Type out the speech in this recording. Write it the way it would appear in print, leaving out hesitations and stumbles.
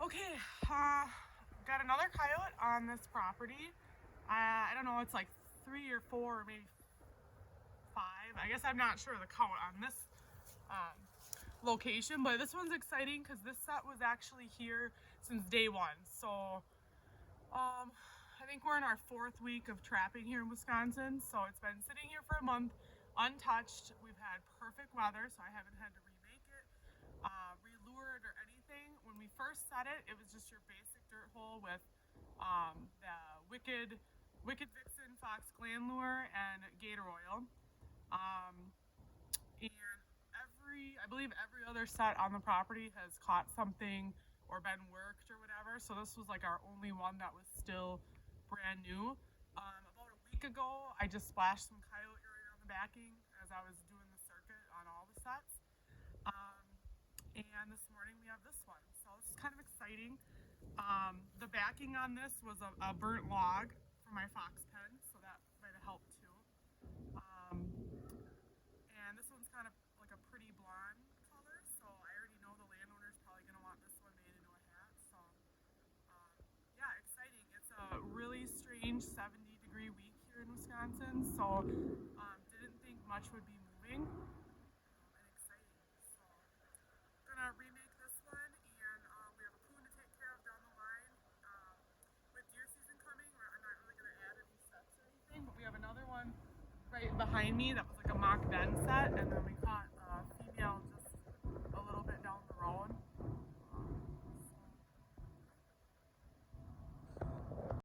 Okay, got another coyote on this property. I don't know, it's like 3 or 4 or maybe 5. I guess I'm not sure the count on this location, but this one's exciting because this set was actually here since day one. So I think we're in our 4th week of trapping here in Wisconsin. So it's been sitting here for a month, untouched. We've had perfect weather, so I haven't had to remake it, re-lure it or anything. When we first set it, it was just your basic dirt hole with the Wicked Vixen Fox Gland Lure and Gator Oil. And I believe every other set on the property has caught something or been worked or whatever. So this was like our only one that was still brand new. About a week ago, I just splashed some coyote right on the backing as I was doing the circuit on all the sets. And this morning we have this one. So this is kind of exciting. The backing on this was a burnt log for my fox pen, so that might have helped too. And this one's kind of like a pretty blonde color, so I already know the landowner's probably going to want this one made into a hat. So yeah, exciting. It's a really strange 70-degree week here in Wisconsin, so didn't think much would be moving, and exciting. So gonna remake this one, and we have a coon to take care of down the line. With deer season coming, I'm not really gonna add any sets or anything, but we have another one right behind me that was like a mock den set, and then we caught